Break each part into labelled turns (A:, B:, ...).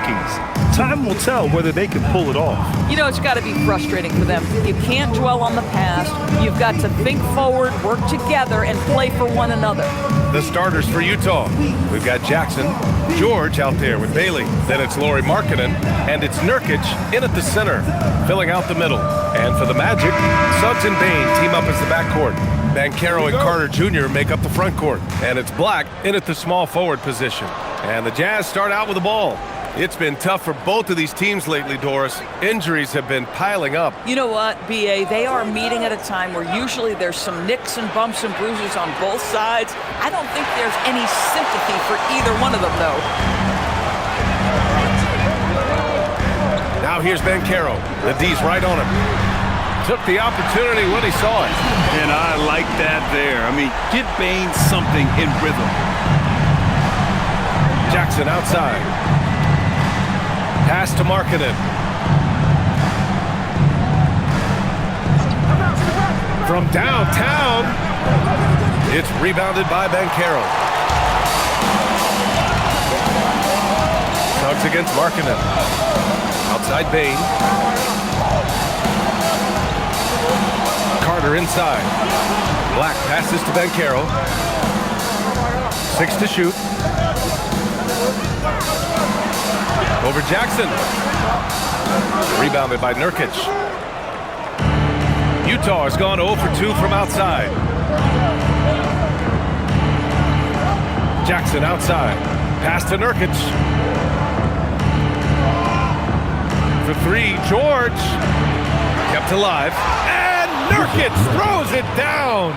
A: Vikings. Time will tell whether they can pull it off.
B: You know, it's got to be frustrating for them. You can't dwell on the past. You've got to think forward, work together, and play for one another.
C: The starters for Utah. We've got Jackson, George out there with Bailey. Then it's Lauri Markkanen, and it's Nurkic in at the center, filling out the middle. And for the Magic, Suggs and Bane team up as the backcourt. Banchero and Carter Jr. make up the front court. And it's Black in at the small forward position. And the Jazz start out with the ball. It's been tough for both of these teams lately, Doris. Injuries have been piling up.
B: You know what, B.A.? They are meeting at a time where usually there's some nicks and bumps and bruises on both sides. I don't think there's any sympathy for either one of them, though.
C: Now here's Banchero. The D's right on him. Took the opportunity when he saw it.
A: And I like that there. I mean, get Bane something in rhythm.
C: Jackson outside. Pass to Markkanen. From downtown, it's rebounded by Banchero. Suggs against Markkanen. Outside Bane. Carter inside. Black passes to Banchero. 6 to shoot. Over Jackson. Rebounded by Nurkic. Utah has gone 0 for 2 from outside. Jackson outside. Pass to Nurkic. For 3, George. Kept alive. And Nurkic throws it down.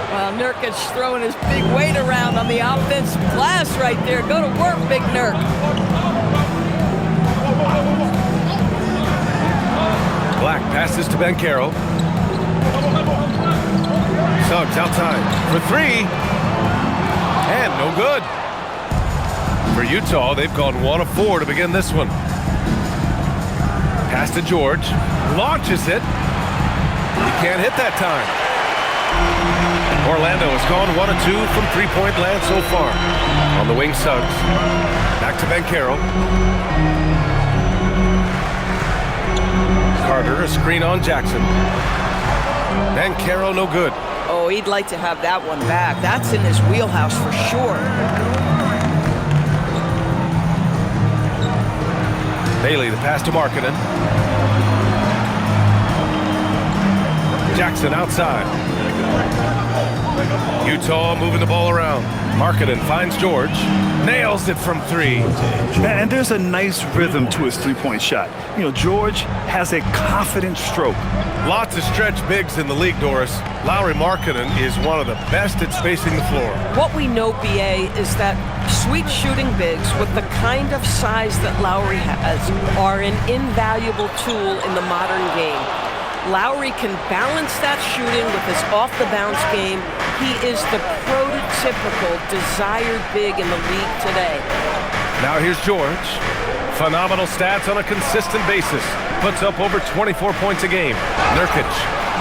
B: Well, Nurkic throwing his big weight around on the offensive glass right there. Go to work, Big Nurk.
C: Black passes to Banchero. Suggs outside for 3. And no good. For Utah, they've gone 1 of 4 to begin this one. Pass to George. Launches it. He can't hit that time. Orlando has gone 1 of 2 from three-point land so far. On the wing, Suggs. Back to Banchero. Carter, a screen on Jackson. Banchero, no good.
B: Oh, he'd like to have that one back. That's in his wheelhouse for sure.
C: Bailey, the pass to Markkanen. Jackson outside. Utah moving the ball around. Markkanen finds George. Nails it from 3.
A: And there's a nice rhythm to his three-point shot. You know, George has a confident stroke.
C: Lots of stretch bigs in the league, Doris. Lauri Markkanen is one of the best at spacing the floor.
B: What we know, B.A., is that sweet shooting bigs with the kind of size that Lauri has are an invaluable tool in the modern game. Lauri can balance that shooting with his off-the-bounce game. He is the prototypical desired big in the league today.
C: Now here's George. Phenomenal stats on a consistent basis. Puts up over 24 points a game. Nurkic.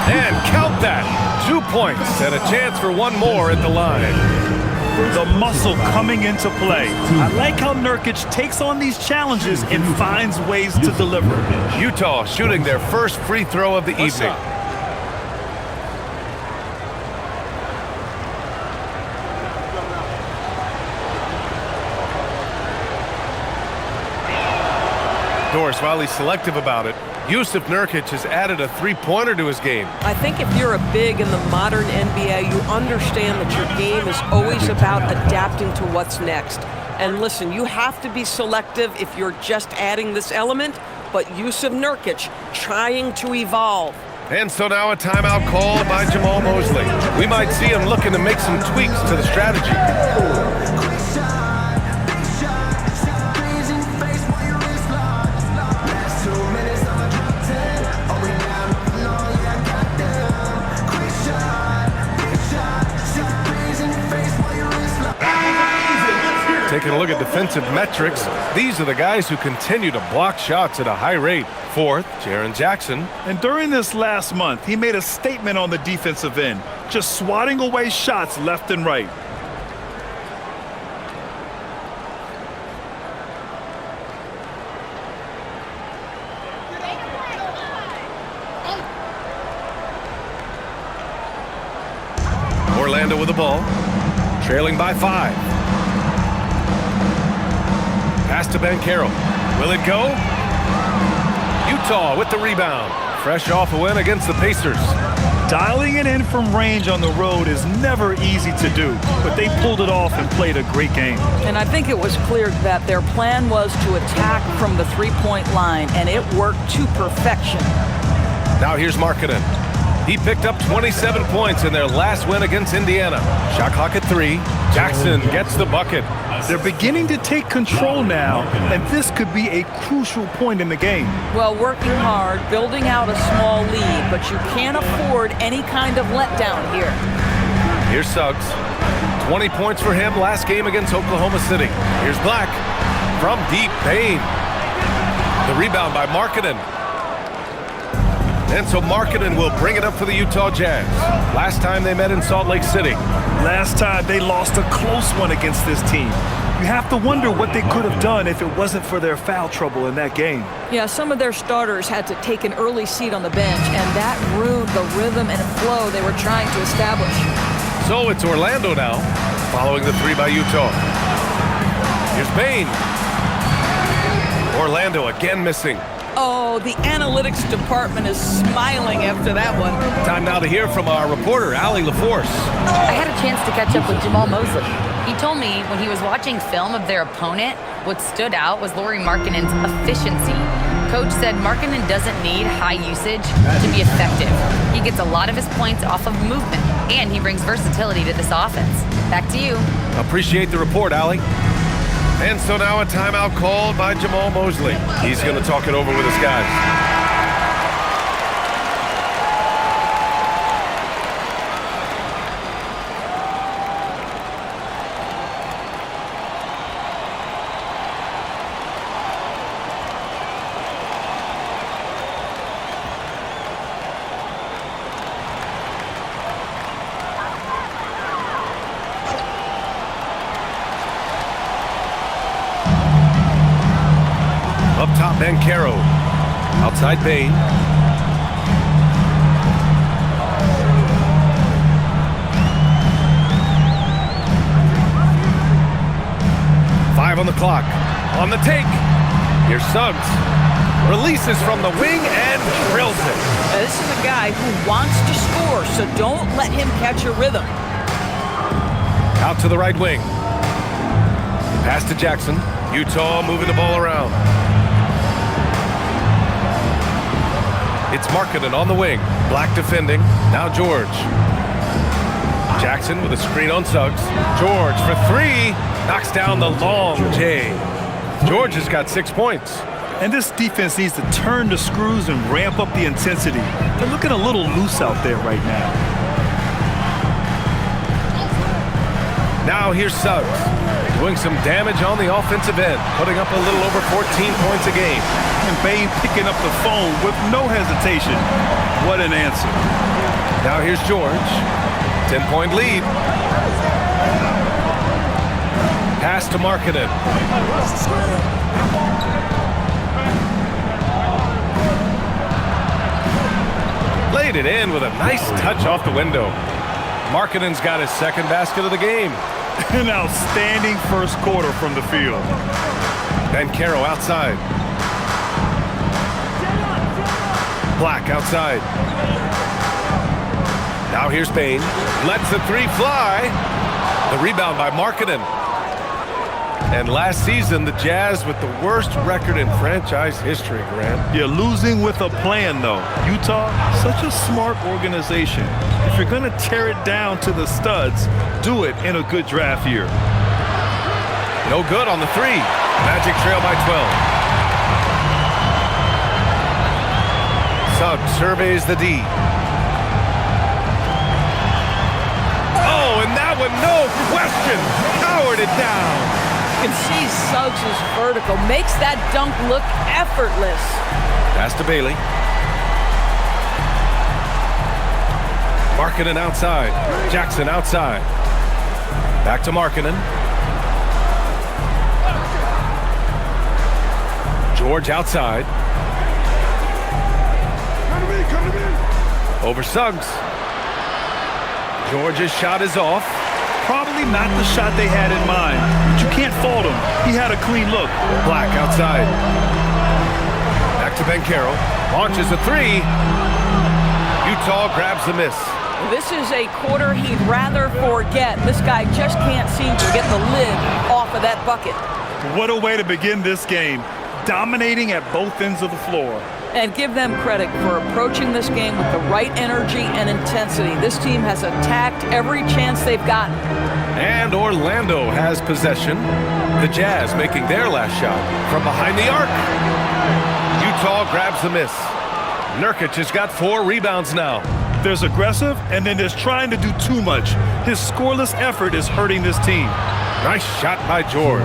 C: And count that. 2 points and a chance for 1 more at the line.
A: The muscle coming into play. I like how Nurkic takes on these challenges and finds ways to deliver.
C: Utah shooting their first free throw of the evening. Doris, while he's selective about it, Jusuf Nurkic has added a three-pointer to his game.
B: I think if you're a big in the modern NBA, you understand that your game is always about adapting to what's next. And listen, you have to be selective if you're just adding this element, but Jusuf Nurkic trying to evolve.
C: And so now a timeout called by Jamal Mosley. We might see him looking to make some tweaks to the strategy. Taking a look at defensive metrics, these are the guys who continue to block shots at a high rate. 4th, Jaren Jackson.
A: And during this last month, he made a statement on the defensive end, just swatting away shots left and right.
C: Orlando with the ball, trailing by 5. Pass to Banchero. Will it go? Utah with the rebound. Fresh off a win against the Pacers.
A: Dialing it in from range on the road is never easy to do, but they pulled it off and played a great game.
B: And I think it was clear that their plan was to attack from the three-point line, and it worked to perfection.
C: Now here's Markkanen. He picked up 27 points in their last win against Indiana. Shot clock at 3. Jackson gets the bucket.
A: They're beginning to take control now, and this could be a crucial point in the game.
B: Well, working hard, building out a small lead, but you can't afford any kind of letdown here.
C: Here's Suggs. 20 points for him last game against Oklahoma City. Here's Black from deep. Payne. The rebound by Markkanen. And so Markkanen will bring it up for the Utah Jazz. Last time they met in Salt Lake City.
A: Last time they lost a close one against this team. You have to wonder what they could have done if it wasn't for their foul trouble in that game.
B: Yeah, some of their starters had to take an early seat on the bench, and that ruined the rhythm and flow they were trying to establish.
C: So it's Orlando now, following the 3 by Utah. Here's Payne. Orlando again missing.
B: Oh, the analytics department is smiling after that one.
C: Time now to hear from our reporter, Allie LaForce.
D: I had a chance to catch up with Jamal Mosley. He told me when he was watching film of their opponent, what stood out was Lauri Markkanen's efficiency. Coach said Markkanen doesn't need high usage to be effective. He gets a lot of his points off of movement, and he brings versatility to this offense. Back to you.
C: Appreciate the report, Allie. And so now a timeout called by Jamal Mosley. He's going to talk it over with his guys. Up top, Banchero. Outside, Payne. Five on the clock. On the take. Here's Suggs. Releases from the wing and drills it.
B: Now, this is a guy who wants to score, so don't let him catch a rhythm.
C: Out to the right wing. Pass to Jackson. Utah moving the ball around. It's Markkanen on the wing. Black defending. Now George. Jackson with a screen on Suggs. George for 3. Knocks down the long J. George has got 6 points.
A: And this defense needs to turn the screws and ramp up the intensity. They're looking a little loose out there right now.
C: Now here's Suggs. Doing some damage on the offensive end. Putting up a little over 14 points a game.
A: And Bane picking up the phone with no hesitation. What an answer.
C: Now here's George. 10-point lead. Pass to Markkanen. Laid it in with a nice touch off the window. Markkanen's got his second basket of the game.
A: An outstanding first quarter from the field.
C: Banchero outside. Black outside. Now here's Payne. Lets the 3 fly. The rebound by Markkanen. And last season, the Jazz with the worst record in franchise history, Grant.
A: You're losing with a plan, though. Utah, such a smart organization. If you're going to tear it down to the studs, do it in a good draft year.
C: No good on the 3. Magic trail by 12. Suggs surveys the D. Oh, and that one, no question, powered it down.
B: You can see Suggs' vertical makes that dunk look effortless.
C: Pass to Bailey. Markkanen outside. Jackson outside. Back to Markkanen. George outside. Over Suggs. George's shot is off.
A: Probably not the shot they had in mind, but you can't fault him. He had a clean look.
C: Black outside. Back to Banchero. Launches a three. Utah grabs the miss.
B: This is a quarter he'd rather forget. This guy just can't seem to get the lid off of that bucket.
A: What a way to begin this game. Dominating at both ends of the floor.
B: And give them credit for approaching this game with the right energy and intensity. This team has attacked every chance they've gotten.
C: And Orlando has possession. The Jazz making their last shot from behind the arc. Utah grabs the miss. Nurkic has got 4 rebounds now.
A: There's aggressive, and then there's trying to do too much. His scoreless effort is hurting this team.
C: Nice shot by George.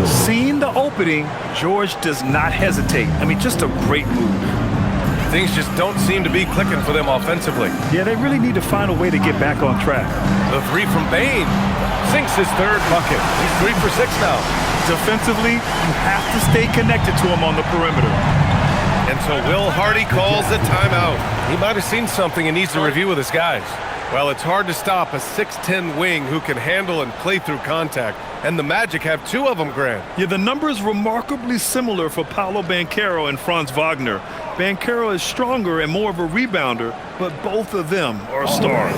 A: Seeing the opening, George does not hesitate. I mean, just a great move.
C: Things just don't seem to be clicking for them offensively.
A: Yeah, they really need to find a way to get back on track.
C: The three from Bane sinks his 3rd bucket. He's 3 for 6 now.
A: Defensively, you have to stay connected to him on the perimeter.
C: And so Will Hardy calls a timeout. He might have seen something and needs to review with his guys. Well, it's hard to stop a 6'10 wing who can handle and play through contact. And the Magic have 2 of them, Grant.
A: Yeah, the numbers remarkably similar for Paolo Banchero and Franz Wagner. Banchero is stronger and more of a rebounder, but both of them are stars.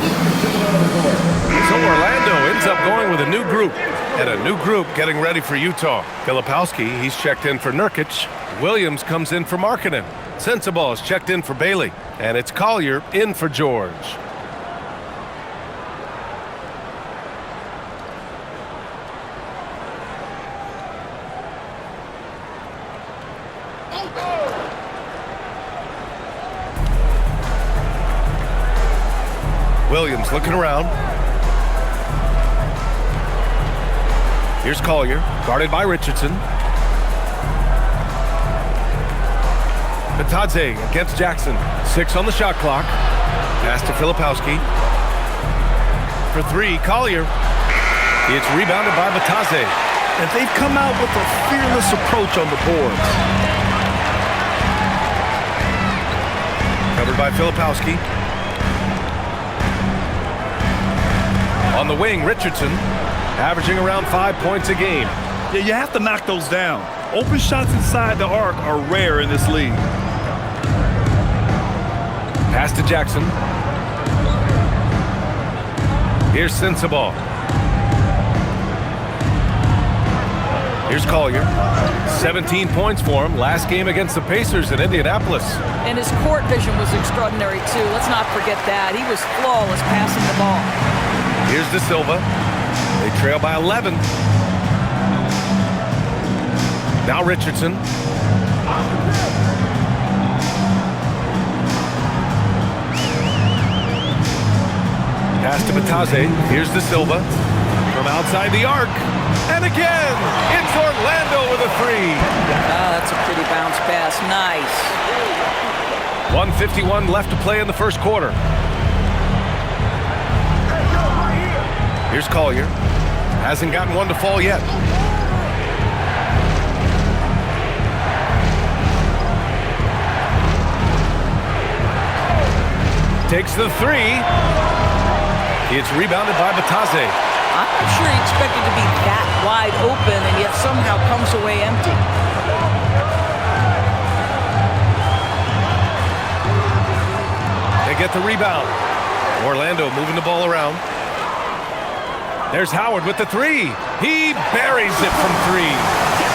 C: So Orlando ends up going with a new group. And a new group getting ready for Utah. Filipowski, he's checked in for Nurkic. Williams comes in for Markkanen. Sensabaugh is checked in for Bailey. And it's Collier in for George. Williams looking around. Here's Collier, guarded by Richardson. Batadze against Jackson. 6 on the shot clock. Pass to Filipowski. For 3, Collier. It's rebounded by Batadze.
A: And they've come out with a fearless approach on the boards.
C: Covered by Filipowski. On the wing, Richardson, averaging around 5 points a game.
A: Yeah, you have to knock those down. Open shots inside the arc are rare in this league.
C: Pass to Jackson. Here's Sensabaugh. Here's Collier. 17 points for him. Last game against the Pacers in Indianapolis.
B: And his court vision was extraordinary, too. Let's not forget that. He was flawless passing the ball.
C: Here's De Silva. They trail by 11. Now Richardson. Pass to Batadze. Here's De Silva. From outside the arc. And again, it's Orlando with a 3.
B: That's a pretty bounce pass. Nice.
C: 1:51 left to play in the first quarter. Here's Collier. Hasn't gotten one to fall yet. Takes the 3. It's rebounded by Batadze.
B: I'm not sure he expected to be that wide open and yet somehow comes away empty.
C: They get the rebound. Orlando moving the ball around. There's Howard with the 3. He buries it from 3.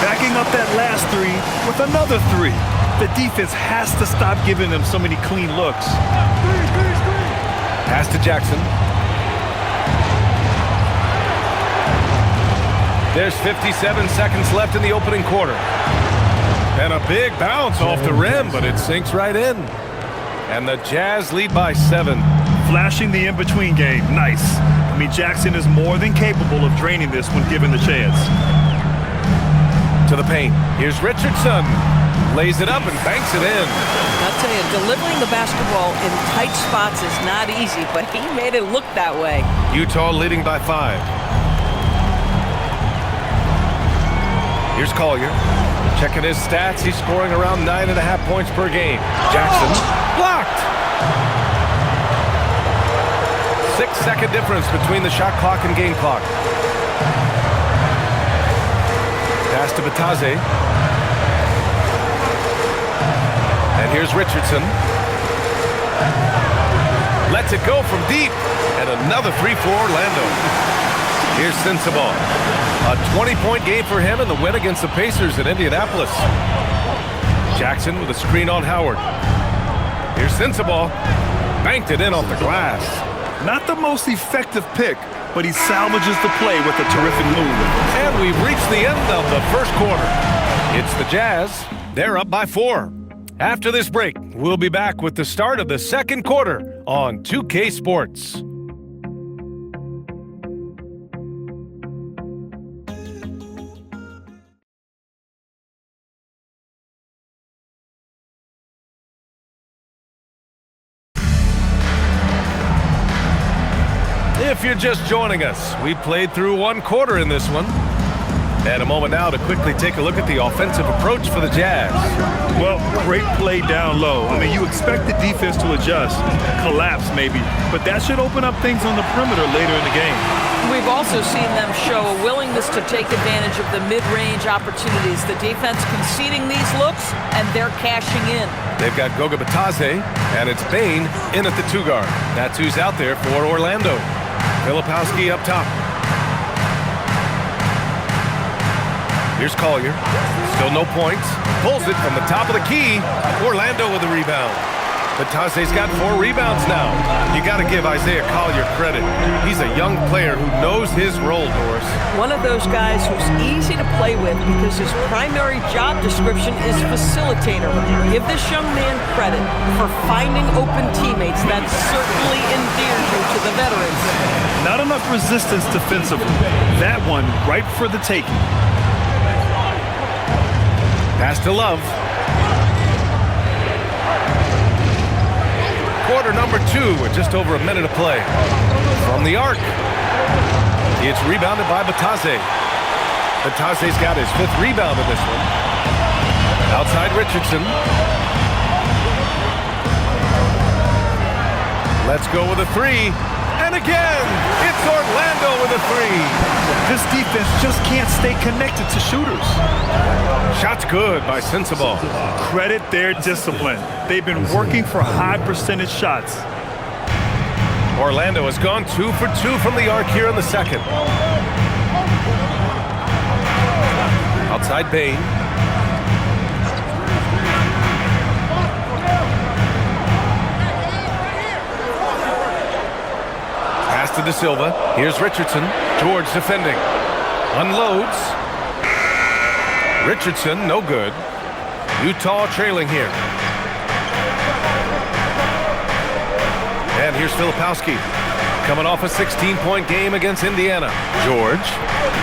A: Backing up that last 3 with another 3. The defense has to stop giving them so many clean looks.
C: Pass to Jackson. There's 57 seconds left in the opening quarter. And a big bounce off the rim, but it sinks right in. And the Jazz lead by 7.
A: Flashing the in-between game. Nice. I mean, Jackson is more than capable of draining this when given the chance.
C: To the paint. Here's Richardson. Lays it up and banks it in.
B: I'll tell you, delivering the basketball in tight spots is not easy, but he made it look that way.
C: Utah leading by 5. Here's Collier. Checking his stats. He's scoring around 9.5 points per game. Jackson blocked. 6 second difference between the shot clock and game clock. Pass to Batase. And here's Richardson. Lets it go from deep. And another three for Orlando. Here's Sensabaugh. A 20-point game for him in the win against the Pacers in Indianapolis. Jackson with a screen on Howard. Here's Sensabaugh. Banked it in off the glass.
A: Not the most effective pick, but he salvages the play with a terrific move.
C: And we've reached the end of the first quarter. It's the Jazz. They're up by 4. After this break, we'll be back with the start of the second quarter on 2K Sports. If you're just joining us, we played through one quarter in this one. And a moment now to quickly take a look at the offensive approach for the Jazz.
A: Well, great play down low. I mean, you expect the defense to adjust, collapse maybe, but that should open up things on the perimeter later in the game.
B: We've also seen them show a willingness to take advantage of the mid-range opportunities. The defense conceding these looks, and they're cashing in.
C: They've got Goga Batase, and it's Bane in at the 2 guard. That's who's out there for Orlando. Filipowski up top. Here's Collier. Still no points. Pulls it from the top of the key. Orlando with the rebound. Batase's got 4 rebounds now. You got to give Isaiah Collier credit. He's a young player who knows his role, Doris.
B: One of those guys who's easy to play with because his primary job description is facilitator. Give this young man credit for finding open teammates. That certainly endears you to the veterans.
A: Not enough resistance defensively. That one right for the taking.
C: Pass to Love. Quarter number 2 with just over a minute of play. From the arc. It's rebounded by Batase. Batase's got his 5th rebound in this one. Outside Richardson. Let's go with a 3. And again, it's Orlando with a 3.
A: This defense just can't stay connected to shooters.
C: Shot's good by Sensabaugh.
A: Credit their discipline. They've been working for high percentage shots.
C: Orlando has gone 2 for 2 from the arc here in the second. Outside Bane. Pass to De Silva. Here's Richardson. George defending. Unloads. Richardson, no good. Utah trailing here. And here's Filipowski. Coming off a 16-point game against Indiana. George.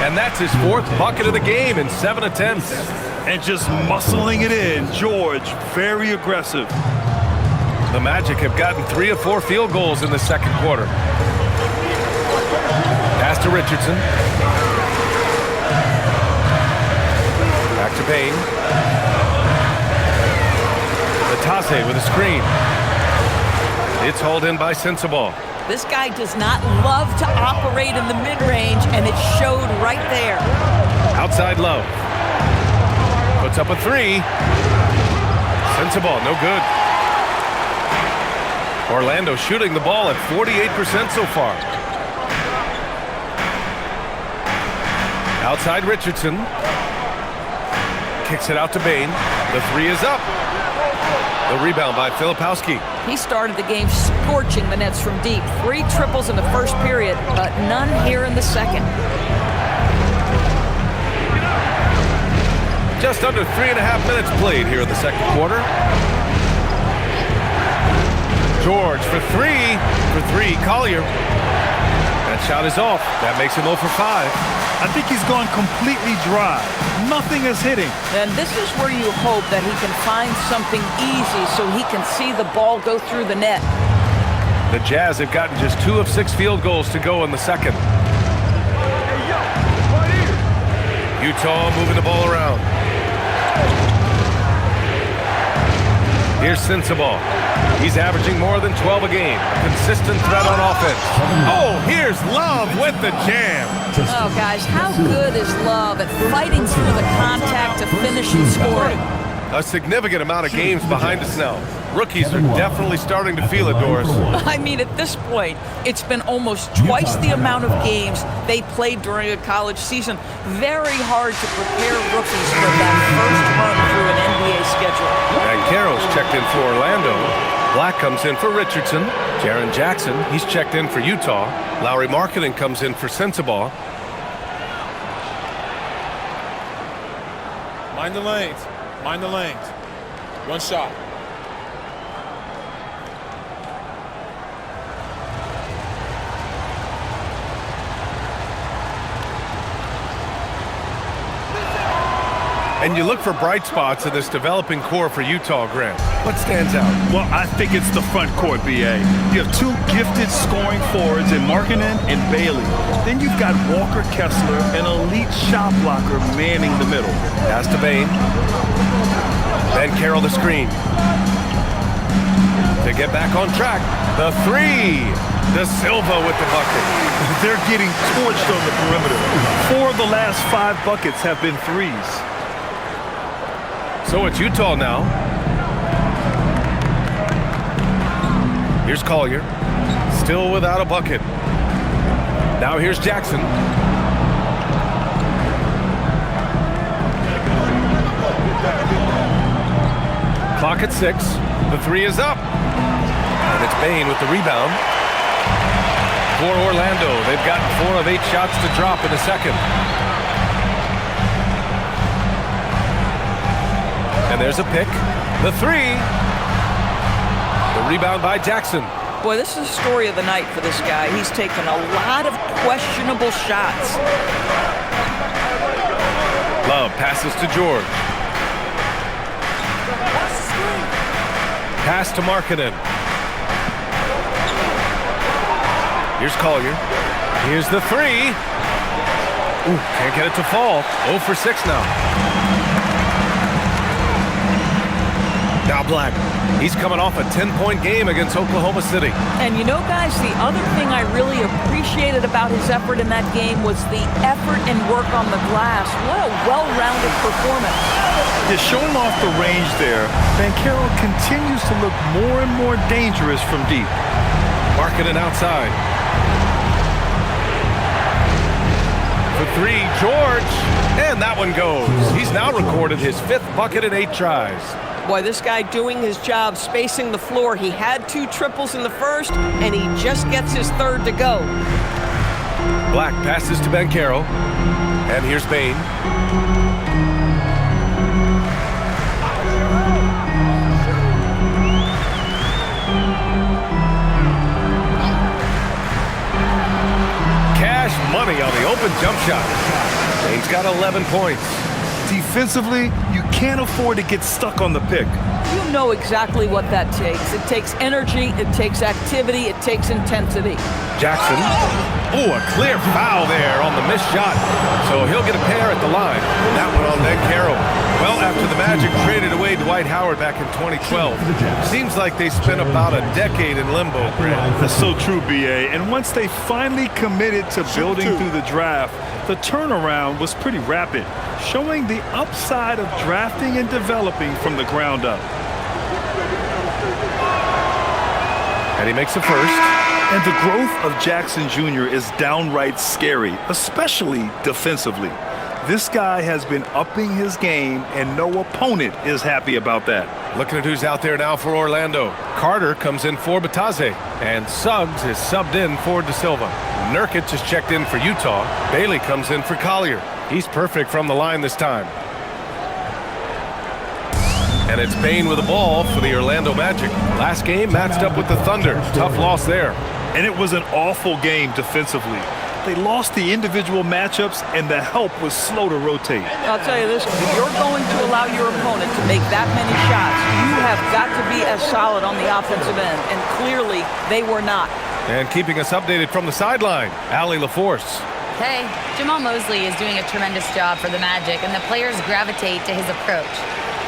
C: And that's his 4th bucket of the game in 7 attempts.
A: And just muscling it in. George, very aggressive.
C: The Magic have gotten 3 of 4 field goals in the second quarter. Pass to Richardson. Back to Bane. Batase with a screen. It's hauled in by Sensabaugh.
B: This guy does not love to operate in the mid-range, and it showed right there.
C: Outside Love. Puts up a 3. Sensabaugh, no good. Orlando shooting the ball at 48% so far. Outside Richardson. Kicks it out to Bane. The 3 is up. The rebound by Filipowski.
B: He started the game scorching the Nets from deep. 3 triples in the first period, but none here in the second.
C: Just under 3.5 minutes played here in the second quarter. George for 3. For 3, Collier. That shot is off. That makes him 0 for 5.
A: I think he's gone completely dry. Nothing is hitting.
B: And this is where you hope that he can find something easy so he can see the ball go through the net.
C: The Jazz have gotten just 2 of 6 field goals to go in the second. Utah moving the ball around. Here's Sensabaugh. He's averaging more than 12 a game. Consistent threat on offense. Oh, here's Love with the jam.
B: Oh, guys, how good is Love at fighting through the contact to finish and scoring?
C: A significant amount of games behind us now. Rookies are definitely starting to feel it, Doris.
E: I mean, at this point, it's been almost twice the amount of games they played during a college season. Very hard to prepare rookies for that first run through an NBA schedule.
C: And Carroll's checked in for Orlando. Black comes in for Richardson. Jaren Jackson, he's checked in for Utah. Lauri Markkanen comes in for Sensabaugh.
F: Mind the lanes. Mind the lanes. One shot.
C: And you look for bright spots in this developing core for Utah, Grant. What stands out?
A: Well, I think it's the front court, BA. You have two gifted scoring forwards in Markkanen and Bailey. Then you've got Walker Kessler, an elite shot blocker, manning the middle.
C: Pass to Bane. Then Carroll the screen. To get back on track, the three. De Silva with the bucket.
A: They're getting torched on the perimeter. 4 of the last 5 buckets have been threes.
C: So it's Utah now. Here's Collier. Still without a bucket. Now here's Jackson. Clock at 6. The three is up. And it's Bane with the rebound. For Orlando, they've gotten 4 of 8 shots to drop in the second. And there's a pick. The three. The rebound by Jackson.
E: Boy, this is the story of the night for this guy. He's taken a lot of questionable shots.
C: Love passes to George. Pass to Markkanen. Here's Collier. Here's the three. Ooh, can't get it to fall. 0 for 6 now. Now Black. He's coming off a 10-point game against Oklahoma City.
E: And you know, guys, the other thing I really appreciated about his effort in that game was the effort and work on the glass. What a well-rounded performance.
A: He's showing off the range there. Banchero continues to look more and more dangerous from deep.
C: Markkanen outside. For 3, George. And that one goes. He's now recorded his 5th bucket in 8 tries.
B: Boy, this guy doing his job, spacing the floor. He had 2 triples in the first, and he just gets his 3rd to go.
C: Black passes to Banchero. And here's Bane. Cash money on the open jump shot. Bane's got 11 points.
A: Defensively, you can't afford to get stuck on the pick.
E: You know exactly what that takes. It takes energy, it takes activity, it takes intensity.
C: Jackson. Oh, a clear foul there on the missed shot. So he'll get a pair at the line. That one on Banchero. Well, after the Magic traded away Dwight Howard back in 2012, seems like they spent about a decade in limbo, Grant.
A: That's so true, BA. And once they finally committed to building through the draft, the turnaround was pretty rapid, showing the upside of drafting and developing from the ground up.
C: And he makes the first.
A: And the growth of Jackson Jr. is downright scary, especially defensively. This guy has been upping his game, and no opponent is happy about that.
C: Looking at who's out there now for Orlando. Carter comes in for Batase, and Suggs is subbed in for De Silva. Nurkic is checked in for Utah. Bailey comes in for Collier. He's perfect from the line this time. And it's Bane with the ball for the Orlando Magic. Last game matched up with the Thunder. Tough loss there.
A: And it was an awful game defensively. They lost the individual matchups, and the help was slow to rotate.
E: I'll tell you this, if you're going to allow your opponent to make that many shots, you have got to be as solid on the offensive end, and clearly they were not.
C: And keeping us updated from the sideline, Allie LaForce.
D: Hey, Jamal Mosley is doing a tremendous job for the Magic, and the players gravitate to his approach.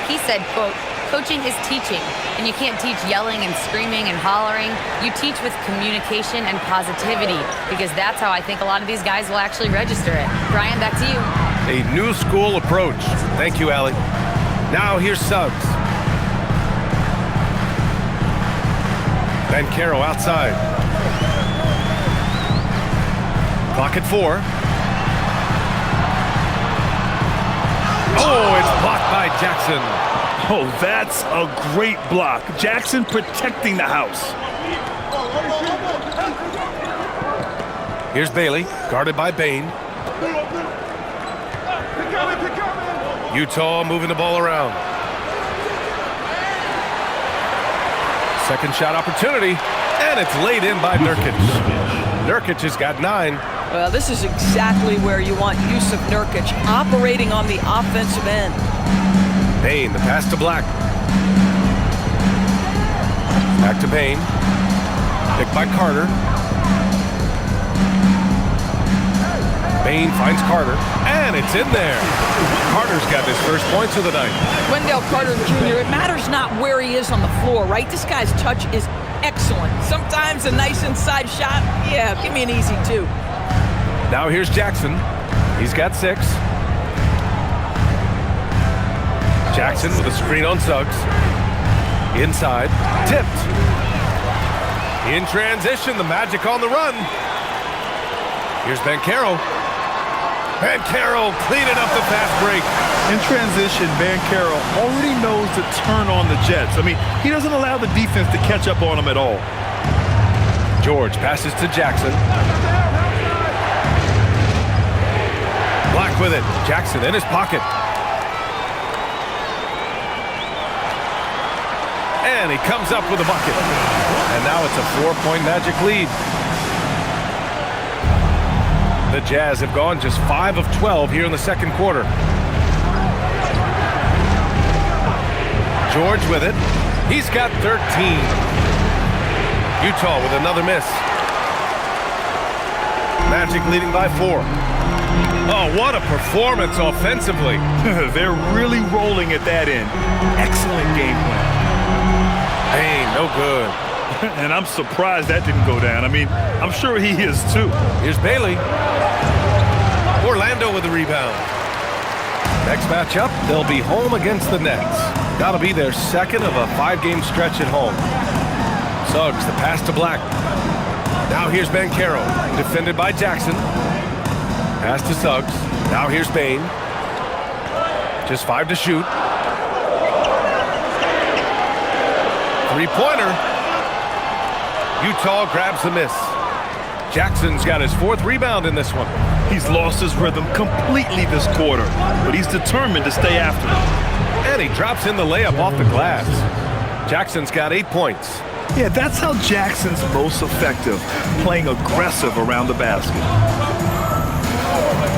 D: He said, quote, "Coaching is teaching. And you can't teach yelling and screaming and hollering. You teach with communication and positivity, because that's how I think a lot of these guys will actually register it. Brian, back to you.
C: A new school approach. Thank you, Allie. Now here's Suggs. Banchero outside. Clock at 4. Oh, it's blocked by Jackson.
A: Oh, that's a great block. Jackson protecting the house.
C: Here's Bailey, guarded by Bane. Utah moving the ball around. Second shot opportunity, and it's laid in by Nurkic. Nurkic has got 9.
E: Well, this is exactly where you want use of Nurkic, operating on the offensive end.
C: Bane, the pass to Black. Back to Bane. Picked by Carter. Bane finds Carter, and it's in there. Carter's got his first points of the night.
E: Wendell Carter Jr., it matters not where he is on the floor, right? This guy's touch is excellent. Sometimes a nice inside shot, yeah, give me an easy 2.
C: Now here's Jackson. He's got 6. Jackson with a screen on Suggs. Inside, tipped. In transition, the Magic on the run. Here's Banchero. Banchero cleaning up the fast break.
A: In transition, Banchero already knows to turn on the Jets. I mean, he doesn't allow the defense to catch up on him at all.
C: George passes to Jackson. Black with it. Jackson in his pocket. And he comes up with a bucket. And now it's a 4-point Magic lead. The Jazz have gone just 5 of 12 here in the second quarter. George with it. He's got 13. Utah with another miss. Magic leading by 4. Oh, what a performance offensively.
A: They're really rolling at that end. Excellent game plan.
C: Hey, no good.
A: And I'm surprised that didn't go down. I mean, I'm sure he is too.
C: Here's Bailey. Orlando with the rebound. Next matchup, they'll be home against the Nets. Gotta be their second of a 5-game stretch at home. Suggs, the pass to Black. Now here's Banchero, defended by Jackson. Pass to Suggs. Now here's Bane. Just 5 to shoot. 3-pointer. Utah grabs the miss. Jackson's got his 4th rebound in this one.
A: He's lost his rhythm completely this quarter, but he's determined to stay after it.
C: And he drops in the layup off the glass. Jackson's got 8 points.
A: Yeah, that's how Jackson's most effective, playing aggressive around the basket.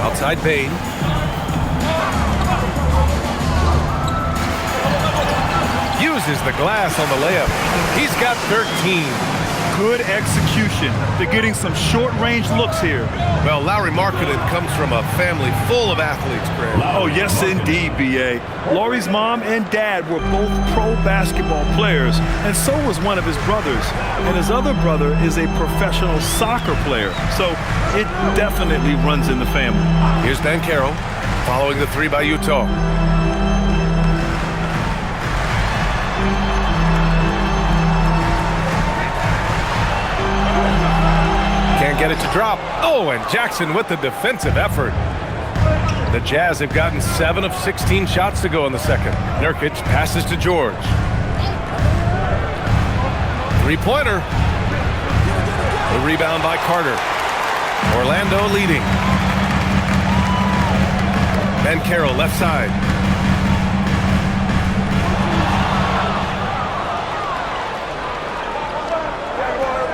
C: Outside Bane. Uses the glass on the layup. He's got 13.
A: Good execution. They're getting some short-range looks here.
C: Well, Lauri Markkanen comes from a family full of athletes, Greg.
A: Oh, yes, indeed, B.A. Lauri's mom and dad were both pro basketball players, and so was one of his brothers. And his other brother is a professional soccer player, so it definitely runs in the family.
C: Here's Banchero, following the 3 by Utah. Can't get it to drop. Oh, and Jackson with the defensive effort. The Jazz have gotten 7 of 16 shots to go in the second. Nurkic passes to George. 3-pointer. The rebound by Carter. Orlando leading. Banchero left side.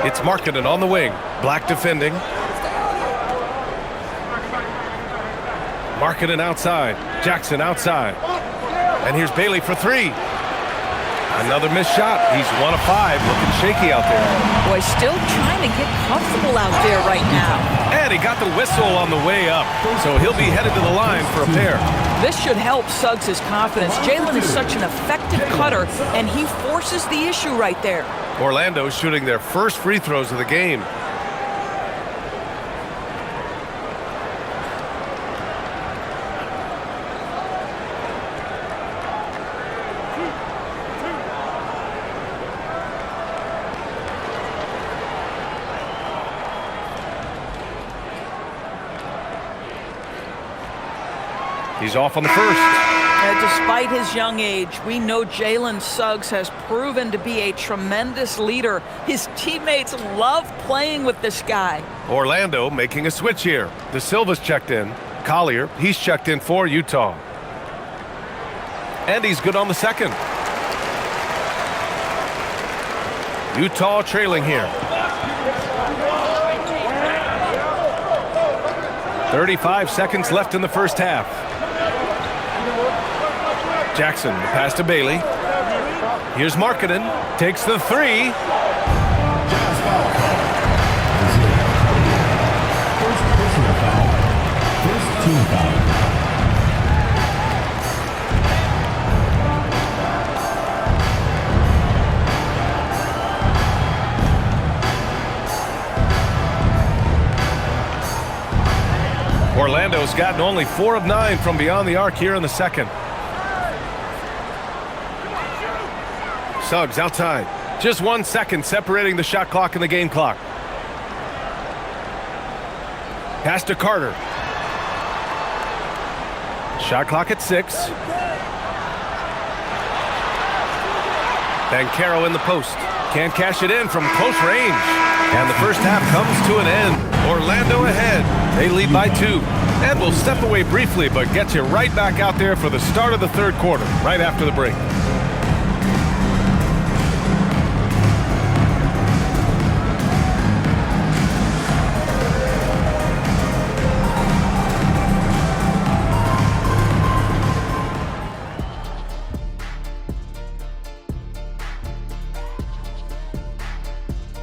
C: It's Markkanen on the wing. Black defending. Markkanen outside. Jackson outside. And here's Bailey for 3. Another missed shot. He's 1 of 5, looking shaky out there.
E: Boy, still trying to get comfortable out there right now.
C: And he got the whistle on the way up, so he'll be headed to the line for a pair.
E: This should help Suggs' confidence. Jalen is such an effective cutter, and he forces the issue right there.
C: Orlando shooting their first free throws of the game. He's off on the first.
E: Despite his young age, we know Jalen Suggs has proven to be a tremendous leader. His teammates love playing with this guy.
C: Orlando making a switch here. De Silva's checked in. Collier, he's checked in for Utah. And he's good on the second. Utah trailing here. 35 seconds left in the first half. Jackson, the pass to Bailey. Here's Markkanen, takes the three.
G: First team foul.
C: Orlando's gotten only 4 of 9 from beyond the arc here in the second. Suggs outside. Just 1 second separating the shot clock and the game clock. Pass to Carter. Shot clock at 6. Banchero in the post. Can't cash it in from close range. And the first half comes to an end. Orlando ahead. They lead by 2. And we'll step away briefly, but get you right back out there for the start of the third quarter, right after the break.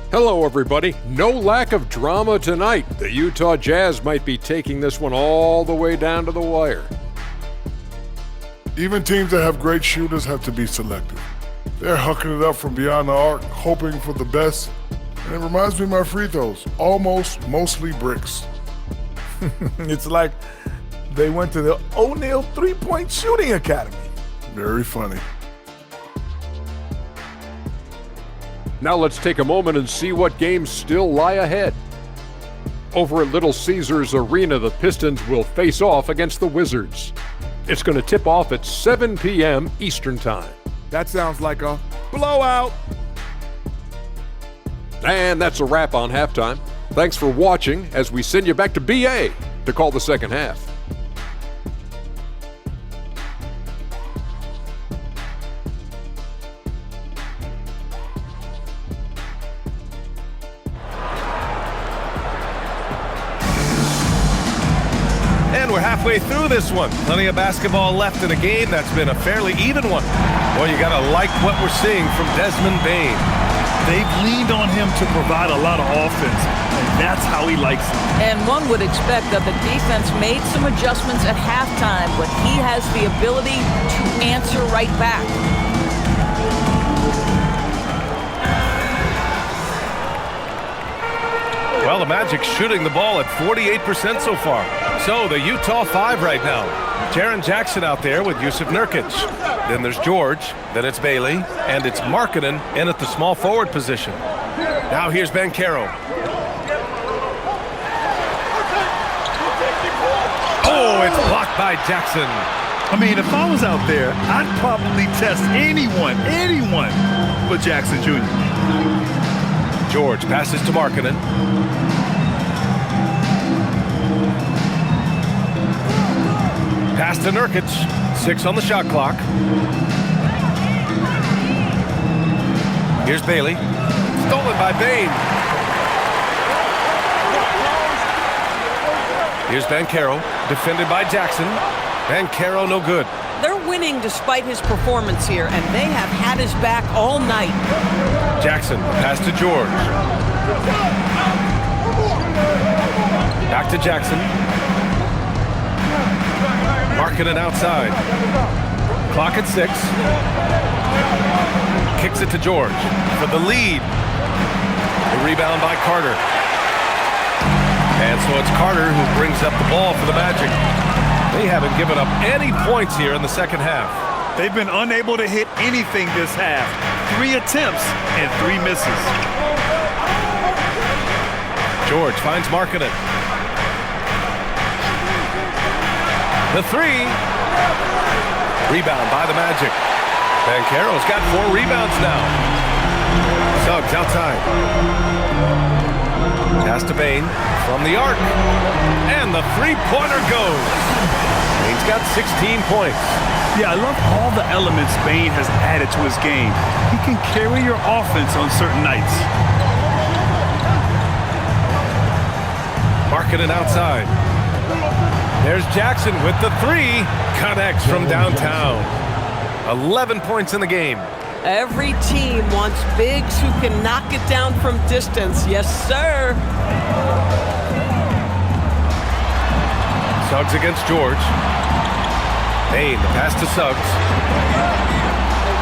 H: Hello, everybody. No lack of drama tonight. The Utah Jazz might be taking this one all the way down to the wire.
I: Even teams that have great shooters have to be selective. They're hucking it up from beyond the arc, hoping for the best. And it reminds me of my free throws. Almost, mostly bricks.
J: It's like they went to the O'Neal three-point shooting academy.
I: Very funny.
H: Now let's take a moment and see what games still lie ahead. Over at Little Caesars Arena, the Pistons will face off against the Wizards. It's going to tip off at 7 p.m. Eastern Time.
J: That sounds like a blowout.
H: And that's a wrap on halftime. Thanks for watching as we send you back to BA to call the second half.
C: And we're halfway through this one. Plenty of basketball left in a game that's been a fairly even one. Well, you got to like what we're seeing from Desmond Bane.
A: They've leaned on him to provide a lot of offense, and that's how he likes it.
E: And one would expect that the defense made some adjustments at halftime, but he has the ability to answer right back.
C: Well, the Magic shooting the ball at 48% so far. So the Utah 5 right now. Jaren Jackson out there with Jusuf Nurkic. Then there's George. Then it's Bailey. And it's Markkanen in at the small forward position. Now here's Banchero. Oh, it's blocked by Jackson.
A: I mean, if I was out there, I'd probably test anyone but Jackson Jr.
C: George passes to Markkanen. Pass to Nurkic. 6 on the shot clock. Here's Bailey. Stolen by Bane. Here's Banchero. Defended by Jackson. Banchero no good.
E: They're winning
B: leading despite his performance here, and they have had his back all night.
C: Jackson, pass to George. Back to Jackson. Markkanen outside. Clock at 6. Kicks it to George for the lead. The rebound by Carter. And so it's Carter who brings up the ball for the Magic. They haven't given up any points here in the second half.
A: They've been unable to hit anything this half. 3 attempts and 3 misses.
C: George finds Markkanen. The 3. Rebound by the Magic. Banchero's got 4 rebounds now. Suggs outside. Pass to Bane from the arc. And the three-pointer goes. Bane's got 16 points.
A: Yeah, I love all the elements Bane has added to his game. He can carry your offense on certain nights.
C: Markkanen outside. There's Jackson with the 3. Connects from downtown. 11 points in the game.
B: Every team wants bigs who can knock it down from distance. Yes, sir.
C: Suggs against George. Bane, the pass to Suggs.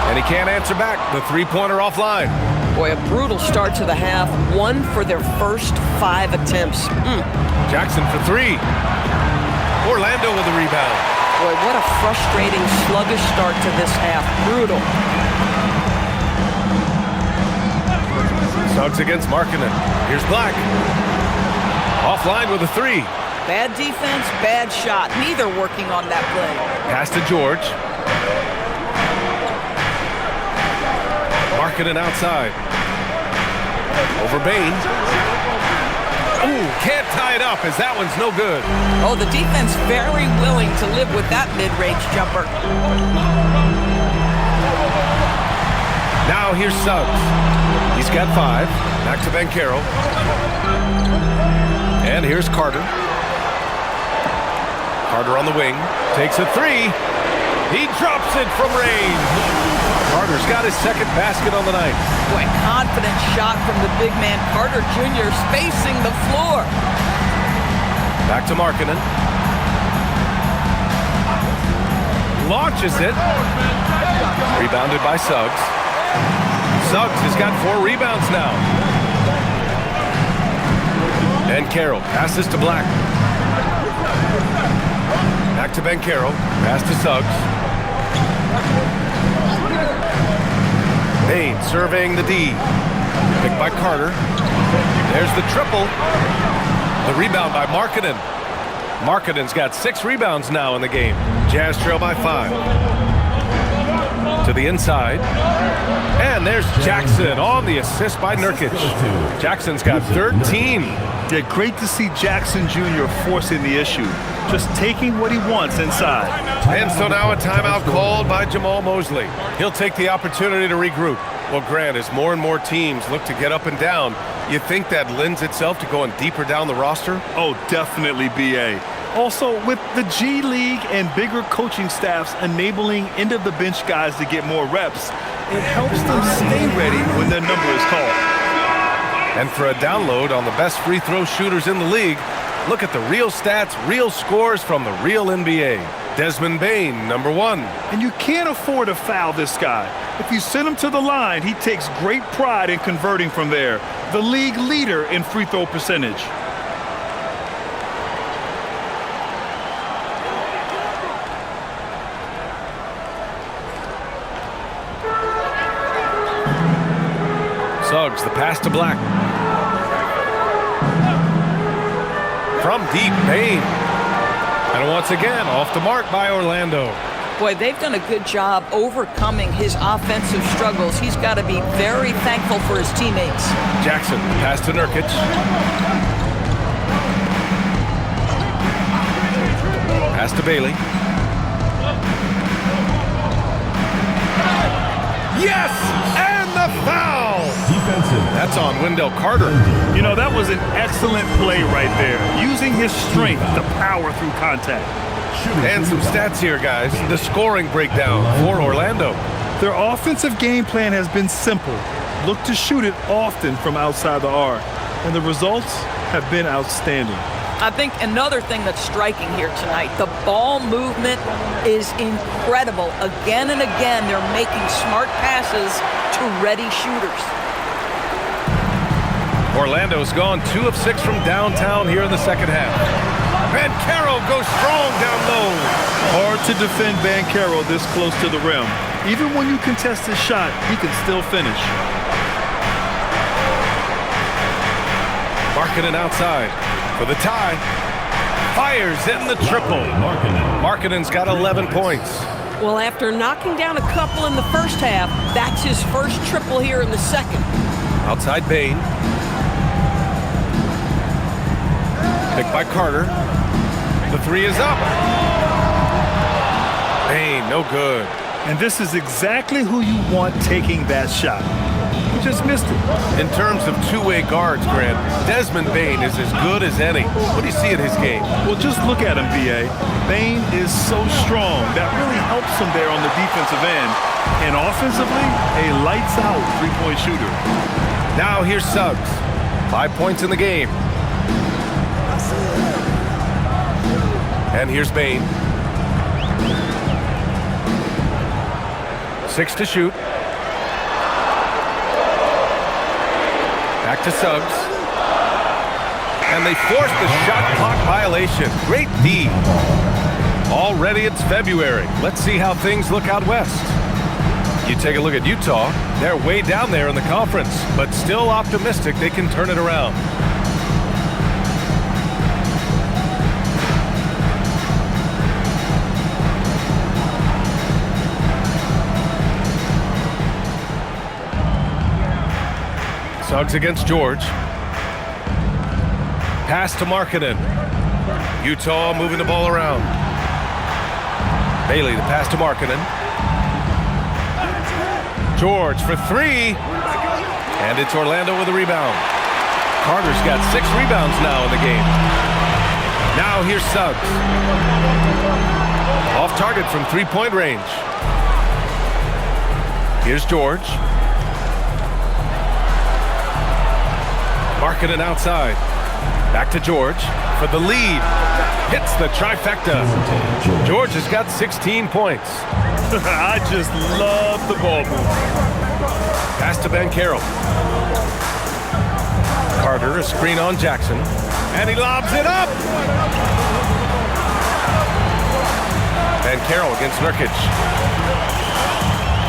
C: And he can't answer back. The three-pointer offline.
B: Boy, a brutal start to the half. 1 for their first 5 attempts.
C: Jackson for 3. Orlando with the rebound.
B: Boy, what a frustrating, sluggish start to this half. Brutal.
C: Suggs against Markkanen. Here's Black. Offline with a 3.
E: Bad defense, bad shot. Neither working on that play.
C: Pass to George. Markkanen outside. Over Bane. Ooh, can't tie it up as that one's no good.
E: Oh, the defense very willing to live with that mid-range jumper.
C: Now here's Suggs. He's got 5. Back to Banchero. And here's Carter. Carter on the wing. Takes a 3. He drops it from range. Carter's got his second basket on the night.
E: Boy, confident shot from the big man Carter Jr. spacing the floor.
C: Back to Markkanen. Launches it. Rebounded by Suggs. Suggs has got 4 rebounds now. And Carroll passes to Black. Back to Banchero. Pass to Suggs. Bane surveying the D. Picked by Carter. There's the triple. The rebound by Markkanen. Markkanen's got 6 rebounds now in the game. Jazz trail by 5. To the inside. And there's Jackson on the assist by Nurkic. Jackson's got 13.
A: Yeah, great to see Jackson Jr. forcing the issue. Just taking what he wants inside.
C: And so now a timeout called by Jamal Mosley. He'll take the opportunity to regroup. Well, Grant, as more and more teams look to get up and down, you think that lends itself to going deeper down the roster?
A: Oh, definitely, B.A. Also, with the G League and bigger coaching staffs enabling end-of-the-bench guys to get more reps, it helps them stay ready when their number is called.
C: And for a download on the best free throw shooters in the league, look at the real stats, real scores from the real NBA. Desmond Bane, number 1.
A: And you can't afford to foul this guy. If you send him to the line, he takes great pride in converting from there. The league leader in free throw percentage.
C: Suggs, the pass to Black. From deep, Bane. And once again, off the mark by Orlando.
E: Boy, they've done a good job overcoming his offensive struggles. He's got to be very thankful for his teammates.
C: Jackson, pass to Nurkic. Pass to Bailey. Yes! And the foul!
G: Defensive.
C: That's on Wendell Carter.
A: You know, that was an excellent play right there, using his strength to power through contact.
C: And some stats here, guys. The scoring breakdown for Orlando.
A: Their offensive game plan has been simple. Look to shoot it often from outside the arc. And the results have been outstanding.
E: I think another thing that's striking here tonight, the ball movement is incredible. Again and again, they're making smart passes to ready shooters.
C: Orlando's gone 2 of 6 from downtown here in the second half. Banchero goes strong down low.
A: Hard to defend Banchero this close to the rim. Even when you contest his shot, he can still finish.
C: Markkanen outside for the tie. Fires in the triple. Markkanen's got 11 points.
B: Well, after knocking down a couple in the first half, that's his first triple here in the second.
C: Outside Bane. Picked by Carter. The 3 is up. Bane, no good.
A: And this is exactly who you want taking that shot. He just missed it.
C: In terms of two-way guards, Grant, Desmond Bane is as good as any. What do you see in his game?
A: Well, just look at him, B.A. Bane is so strong. That really helps him there on the defensive end. And offensively, a lights-out three-point shooter.
C: Now here's Suggs. 5 points in the game. And here's Bane. 6 to shoot. Back to Suggs. And they force the shot clock violation. Great D. Already it's February. Let's see how things look out west. You take a look at Utah. They're way down there in the conference, but still optimistic they can turn it around. Suggs against George. Pass to Markkanen. Utah moving the ball around. Bailey, the pass to Markkanen. George for 3. And it's Orlando with a rebound. Carter's got 6 rebounds now in the game. Now here's Suggs. Off target from 3-point range. Here's George. Markkanen outside. Back to George for the lead. Hits the trifecta. George has got 16 points.
A: I just love the ball move.
C: Pass to Banchero. Carter, a screen on Jackson. And he lobs it up. Banchero against Nurkic.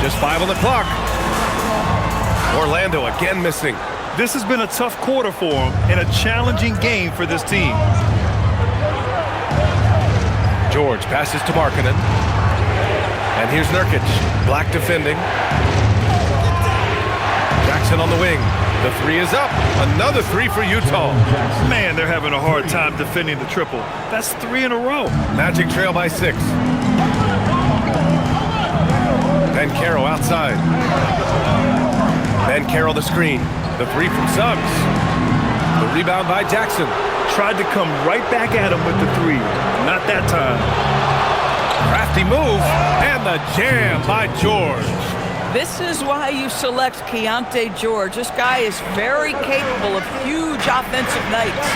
C: Just 5 on the clock. Orlando again missing.
A: This has been a tough quarter for him and a challenging game for this team.
C: George passes to Markkanen. And here's Nurkic. Black defending. Jackson on the wing. The 3 is up. Another 3 for Utah.
A: Man, they're having a hard time defending the triple. That's 3 in a row.
C: Magic trail by 6. Banchero outside. Banchero the screen. The 3 from Suggs. The rebound by Jackson.
A: Tried to come right back at him with the 3. Not that time.
C: Crafty move. And the jam by George.
E: This is why you select Keontae George. This guy is very capable of huge offensive nights.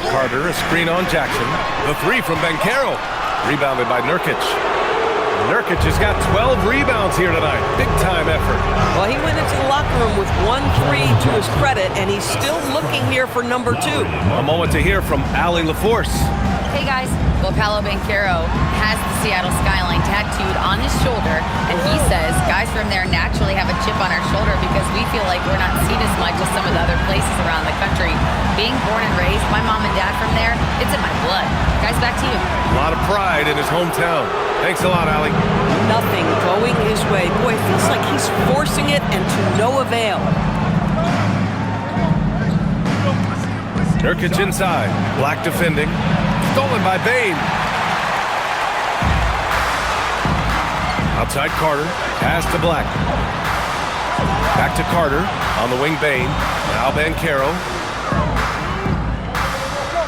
C: Carter, a screen on Jackson. The 3 from Banchero. Rebounded by Nurkic. Nurkic has got 12 rebounds here tonight. Big time effort.
B: Well, he went into the locker room with 1 3 to his credit, and he's still looking here for number 2.
C: A moment to hear from Allie LaForce.
D: Hey guys, well, Paolo Banchero has the Seattle skyline tattooed on his shoulder, and he says guys from there naturally have a chip on our shoulder because we feel like we're not seen as much as some of the other places around the country. Being born and raised, my mom and dad from there, it's in my blood. Guys, back to you.
C: A lot of pride in his hometown. Thanks a lot, Allie.
B: Nothing going his way. Boy, it feels like he's forcing it and to no avail.
C: Nurkic inside. Black defending. Stolen by Bane. Outside Carter. Pass to Black. Back to Carter. On the wing, Bane. Now Banchero.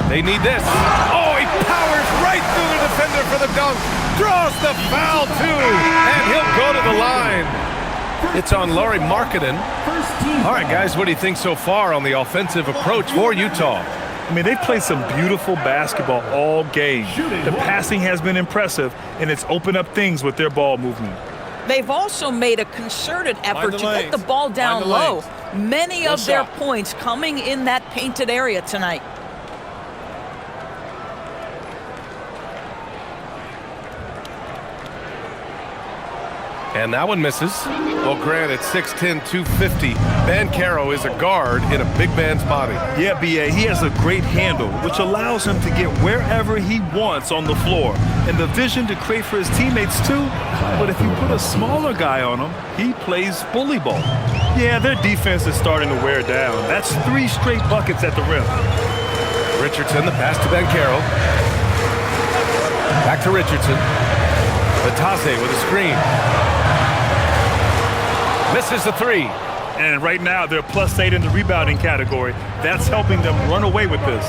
C: They need this. Oh, he powers right through the defender for the dunk. Draws the foul, too. And he'll go to the line. It's on Lauri Markkanen. All right, guys, what do you think so far on the offensive approach for Utah?
A: I mean, they've played some beautiful basketball all game. The passing has been impressive, and it's opened up things with their ball movement.
E: They've also made a concerted effort to get the ball down low. Many of their points coming in that painted area tonight.
C: And that one misses. Well, Grant, at 6'10", 250, Banchero is a guard in a big man's body.
A: Yeah, B.A., he has a great handle, which allows him to get wherever he wants on the floor. And the vision to create for his teammates, too. But if you put a smaller guy on him, he plays bully ball. Yeah, their defense is starting to wear down. That's 3 straight buckets at the rim.
C: Richardson, the pass to Banchero. Back to Richardson. Batase with a screen. Misses the 3.
A: And right now, they're +8 in the rebounding category. That's helping them run away with this.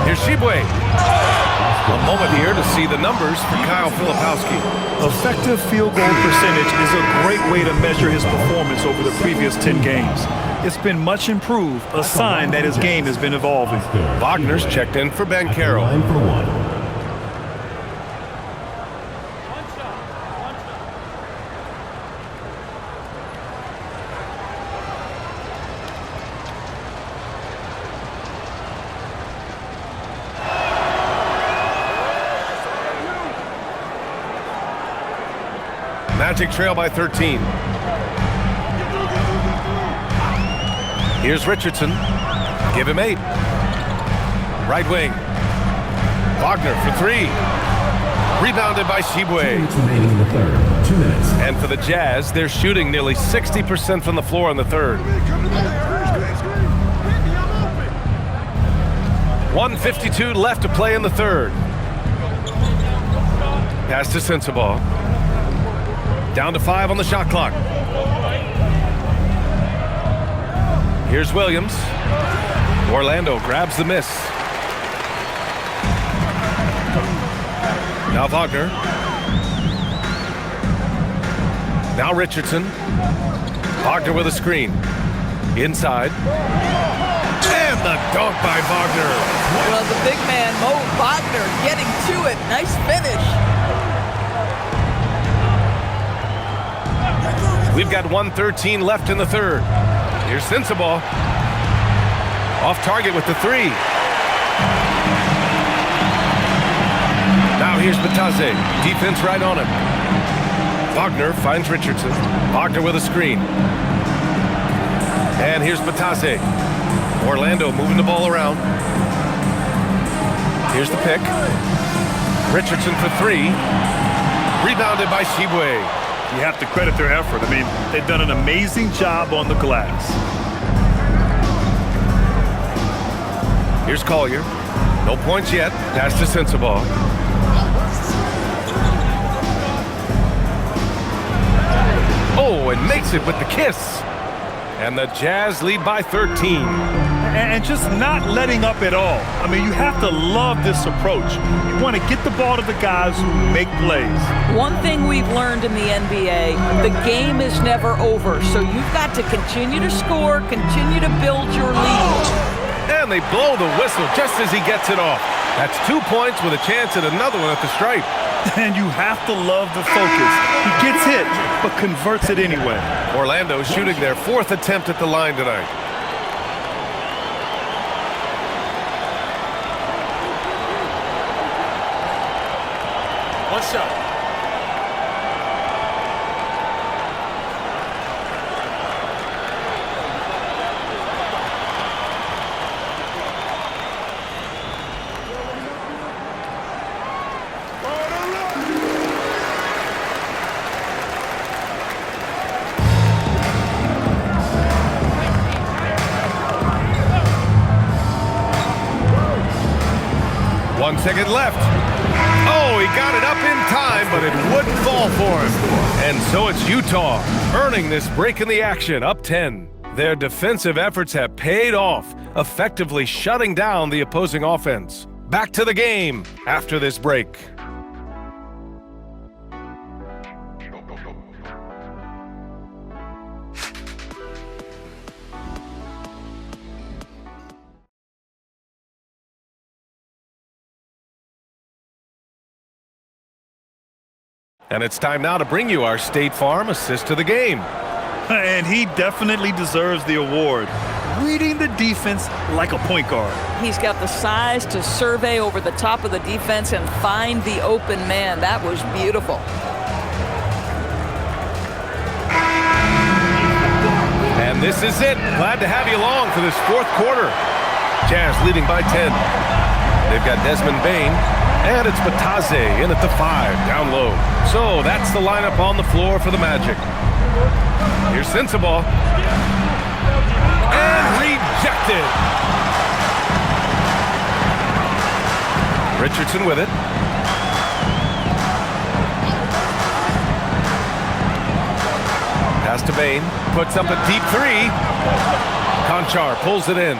C: Here's Shibwe. A moment here to see the numbers for Kyle Filipowski.
A: Effective field goal percentage is a great way to measure his performance over the previous 10 games. It's been much improved, a sign that his game has been evolving.
C: Wagner's checked in for Banchero.
G: Line for 1.
C: Magic trail by 13. Here's Richardson. Give him 8. Right wing. Wagner for 3. Rebounded by Shibwe.
G: Remaining in the third. 2 minutes.
C: And for the Jazz, they're shooting nearly 60% from the floor in the third. 1:52 left to play in the third. Pass to Sensabaugh. Down to 5 on the shot clock. Here's Williams. Orlando grabs the miss. Now Wagner. Now Richardson. Wagner with a screen. Inside. And the dunk by Wagner.
E: Well, the big man, Mo Wagner, getting to it. Nice finish.
C: We've got 1:13 left in the third. Here's Sensabaugh. Off target with the 3. Now here's Batase. Defense right on him. Wagner finds Richardson. Wagner with a screen. And here's Batase. Orlando moving the ball around. Here's the pick. Richardson for 3. Rebounded by Shibwe.
A: You have to credit their effort. I mean, they've done an amazing job on the glass.
C: Here's Collier. No points yet. Pass to Sensabaugh. Oh, and makes it with the kiss. And the Jazz lead by 13.
A: And just not letting up at all. I mean, you have to love this approach. You want to get the ball to the guys who make plays.
E: One thing we've learned in the NBA, the game is never over. So you've got to continue to score, continue to build your lead.
C: And they blow the whistle just as he gets it off. That's 2 points with a chance at another one at the stripe.
A: And you have to love the focus. He gets hit, but converts it anyway.
C: Orlando shooting their 4th attempt at the line tonight.
F: One shot.
C: One second left. Oh, he got it up in time, but it wouldn't fall for him. And so it's Utah earning this break in the action, up 10. Their defensive efforts have paid off, effectively shutting down the opposing offense. back to the game after this break. And it's time now to bring you our State Farm assist to the game.
A: And he definitely deserves the award. Reading the defense like a point guard.
E: He's got the size to survey over the top of the defense and find the open man. That was beautiful.
C: And this is it. Glad to have you along for this fourth quarter. Jazz leading by 10. They've got Desmond Bane. And it's Bataze in at the 5, down low. So that's the lineup on the floor for the Magic. Here's Sensabaugh. And rejected. Richardson with it. Pass to Bane. Puts up a deep 3. Conchar pulls it in.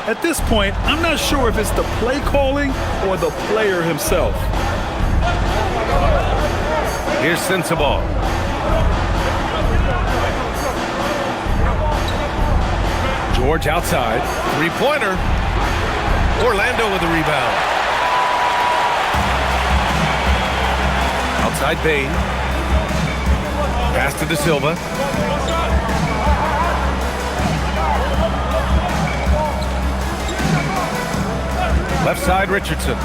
A: At this point, I'm not sure if it's the play calling or the player himself.
C: Here's Sensabaugh. George outside. Three-pointer. Orlando with the rebound. Outside Bane. Pass to De Silva. Left side, Richardson.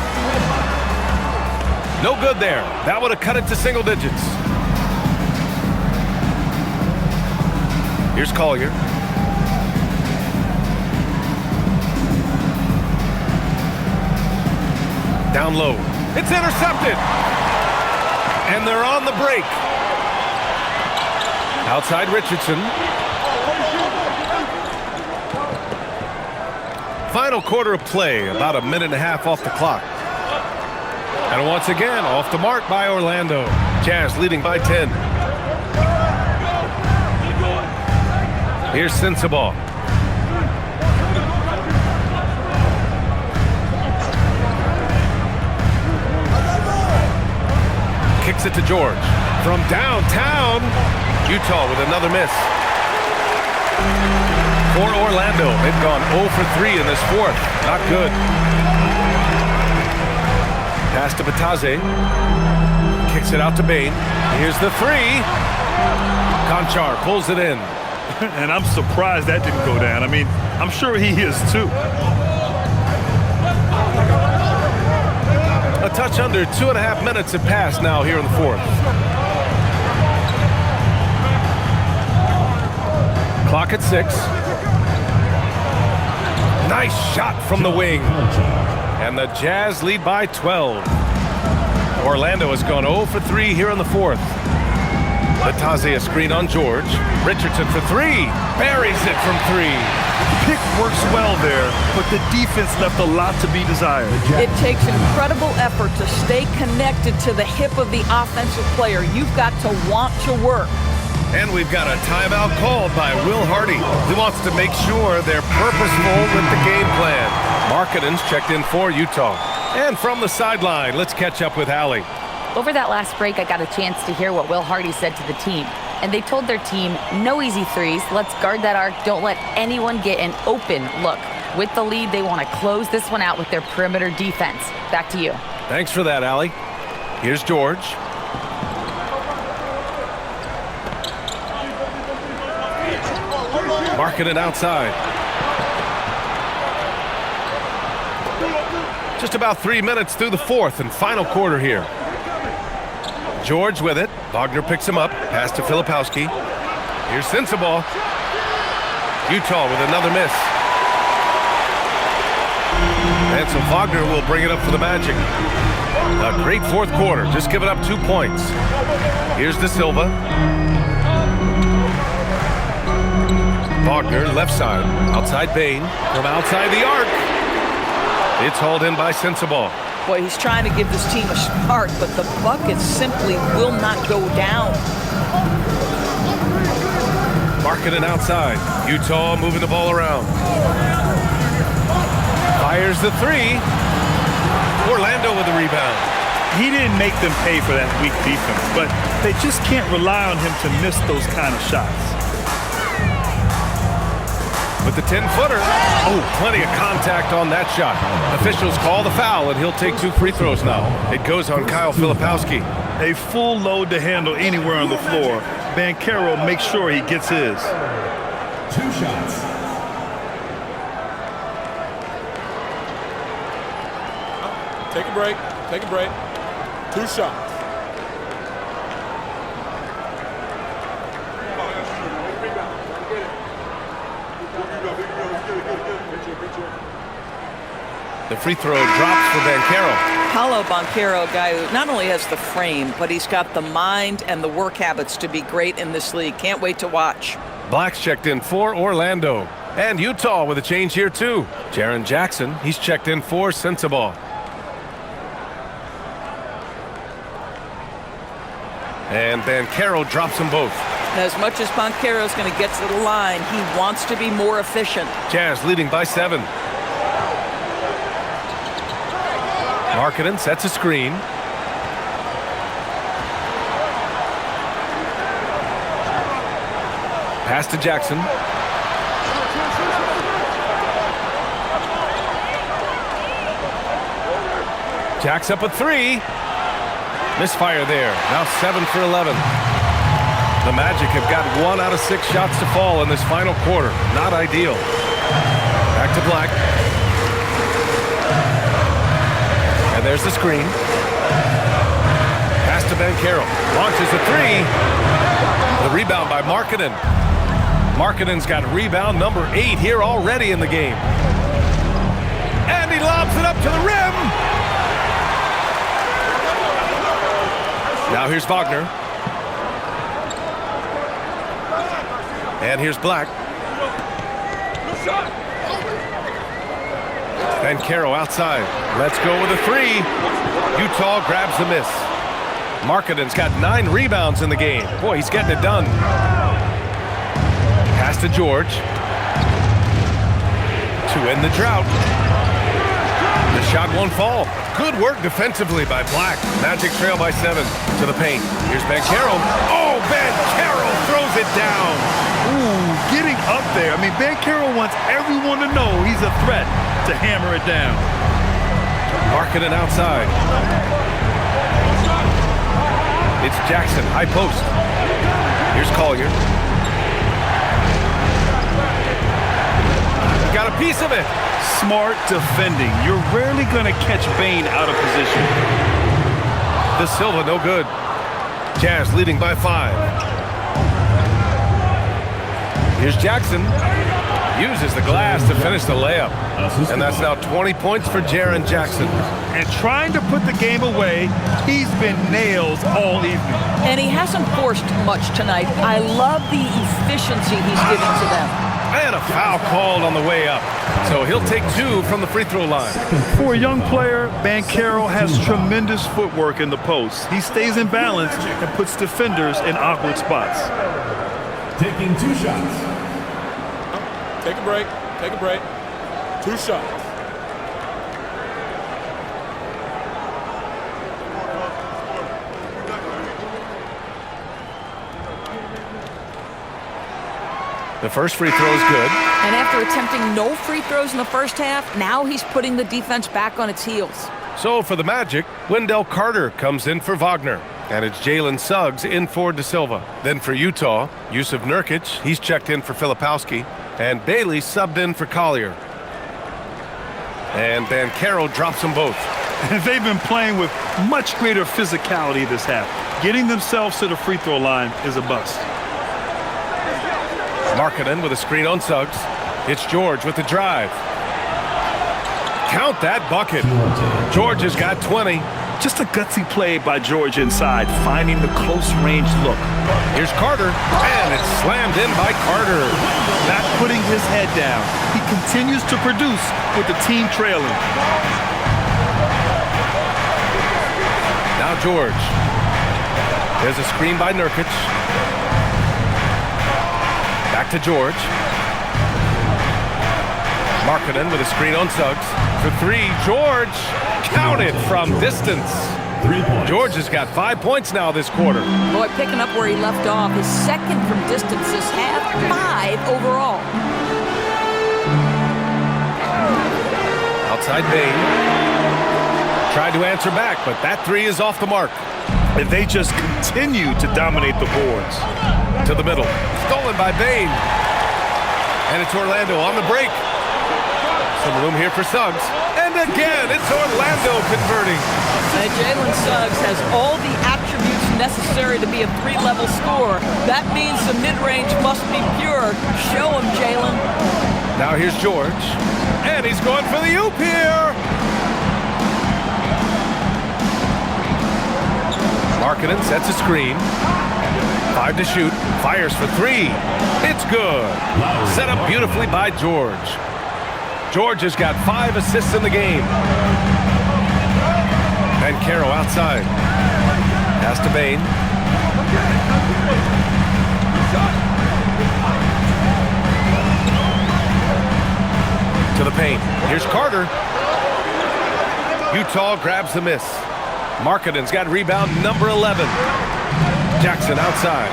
C: No good there. That would have cut it to single digits. Here's Collier. Down low. It's intercepted. And they're on the break. Outside Richardson. Final quarter of play, about a minute and a half off the clock. And once again, off the mark by Orlando. Jazz leading by 10. Here's Sensabaugh. Kicks it to George. From downtown, Utah with another miss. For Orlando, they've gone 0 for 3 in this fourth. Not good. Pass to Bataze. Kicks it out to Bane. Here's the 3. Conchar pulls it in.
A: And I'm surprised that didn't go down. I mean, I'm sure he is too.
C: A touch under 2.5 minutes have passed now here in the fourth. Clock at 6. Nice shot from the wing. And the Jazz lead by 12. Orlando has gone 0 for 3 here in the fourth. Bataze a screen on George. Richardson for 3. Buries it from 3.
A: The pick works well there, but the defense left a lot to be desired.
E: It takes incredible effort to stay connected to the hip of the offensive player. You've got to want to work.
C: And we've got a timeout called by Will Hardy. He wants to make sure they're purposeful with the game plan. Markkanen's checked in for Utah. And from the sideline, let's catch up with Allie.
D: Over that last break, I got a chance to hear what Will Hardy said to the team. And they told their team, no easy threes. Let's guard that arc. Don't let anyone get an open look. With the lead, they want to close this one out with their perimeter defense. Back to you.
C: Thanks for that, Allie. Here's George. Markkanen outside. Just about 3 minutes through the fourth and final quarter here. George with it. Wagner picks him up. Pass to Filipowski. Here's Sensabaugh. Utah with another miss. And so Wagner will bring it up for the Magic. A great fourth quarter. Just giving up 2 points. Here's De Silva. Wagner, left side. Outside Bane. From outside the arc. It's hauled in by Sensabaugh.
E: Boy, he's trying to give this team a spark, but the bucket simply will not go down.
C: Markkanen outside. Utah moving the ball around. Fires the 3. Orlando with the rebound.
A: He didn't make them pay for that weak defense, but they just can't rely on him to miss those kind of shots.
C: With the 10-footer. Oh, plenty of contact on that shot. Officials call the foul, and he'll take 2 free throws now. It goes on Kyle Filipowski.
A: A full load to handle anywhere on the floor. Banchero makes sure he gets his.
G: 2 shots.
F: Take a break. Take a break. 2 shots.
C: The free throw drops for Banchero.
E: Paolo Banchero, a guy who not only has the frame, but he's got the mind and the work habits to be great in this league. Can't wait to watch.
C: Black's checked in for Orlando. And Utah with a change here, too. Jaren Jackson, he's checked in for Sensabaugh. And Banchero drops them both.
E: As much as Banchero's going to get to the line, he wants to be more efficient.
C: Jazz leading by 7. Markkanen sets a screen. Pass to Jackson. Jack's up a 3. Misfire there. Now 7 for 11. The Magic have got 1 out of 6 shots to fall in this final quarter. Not ideal. Back to Black. And there's the screen. Pass to Banchero. Launches a 3. The rebound by Markkanen. Markkanen's got rebound number 8 here already in the game. And he lobs it up to the rim. Now here's Wagner. And here's Black. Banchero outside. Let's go with a 3. Utah grabs the miss. Markkanen's got 9 rebounds in the game. Boy, he's getting it done. Pass to George. To end the drought. The shot won't fall. Good work defensively by Black. Magic trail by 7 to the paint. Here's Banchero. Oh, Banchero throws it down.
A: Ooh, getting up there. I mean, Banchero wants everyone to know he's a threat to hammer it down.
C: Markkanen outside. It's Jackson, high post. Here's Collier. Got a piece of it.
A: Smart defending. You're rarely going to catch Bane out of position.
C: De Silva, no good. Jazz leading by 5. Here's Jackson. Uses the glass to finish the layup. And that's now 20 points for Jaren Jackson.
A: And trying to put the game away, he's been nails all evening.
E: And he hasn't forced much tonight. I love the efficiency he's giving to them.
C: And a foul called on the way up. So he'll take 2 from the free throw line.
A: For a young player, Banchero has tremendous footwork in the post. He stays in balance and puts defenders in awkward spots.
G: Taking 2 shots.
F: Take a break. Take a break. 2 shots.
C: The first free throw is good.
E: And after attempting no free throws in the first half, now he's putting the defense back on its heels.
C: So for the Magic, Wendell Carter comes in for Wagner. And it's Jalen Suggs in for De Silva. Then for Utah, Jusuf Nurkic, he's checked in for Filipowski. And Bailey subbed in for Collier. And Banchero drops them both.
A: They've been playing with much greater physicality this half. Getting themselves to the free throw line is a bust.
C: Markkanen with a screen on Suggs. It's George with the drive. Count that bucket. George has got 20.
A: Just a gutsy play by George inside, finding the close range look.
C: Here's Carter, and it's slammed in by Carter.
A: Not putting his head down. He continues to produce with the team trailing.
C: Now George. There's a screen by Nurkic. Back to George. Markkanen with a screen on Suggs. for three. George counted from distance.
G: 3 points.
C: George has got 5 points now this quarter.
E: Boy, picking up where he left off. His second from distance this half, 5 overall.
C: Outside Bain. Tried to answer back, but that three is off the mark.
A: And they just continue to dominate the boards.
C: To the middle. Stolen by Bain. And it's Orlando on the break. Some room here for Suggs. And again, it's Orlando converting.
E: And Jalen Suggs has all the attributes necessary to be a 3-level scorer. That means the mid-range must be pure. Show him, Jalen.
C: Now here's George. And he's going for the oop here. Markkanen sets a screen. 5 to shoot. Fires for 3. It's good. Set up beautifully by George. George has got 5 assists in the game. And Caro outside. Pass to Bain. To the paint. Here's Carter. Utah grabs the miss. Markkanen's got rebound number 11. Jackson outside.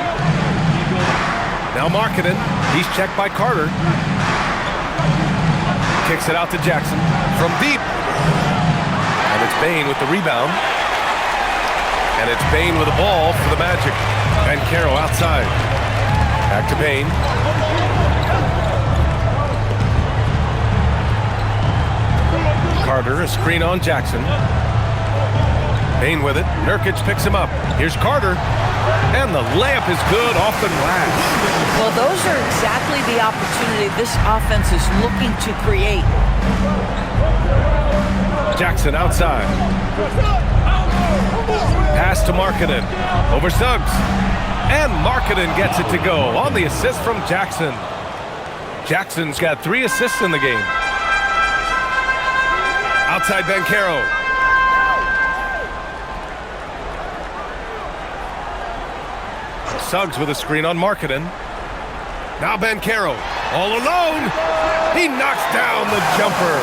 C: Now Markkanen. He's checked by Carter. Kicks it out to Jackson from deep. And it's Bain with the rebound. And it's Bain with the ball for the Magic. And Caro outside. Back to Bain. Carter, a screen on Jackson. Bain with it. Nurkic picks him up. Here's Carter. And the layup is good off the glass.
E: Well, those are exactly the opportunity this offense is looking to create.
C: Jackson outside. Pass to Markkanen. Over Suggs. And Markkanen gets it to go on the assist from Jackson. Jackson's got 3 assists in the game. Outside Caro. Suggs with a screen on Markkanen. Now Caro all alone. He knocks down the jumper.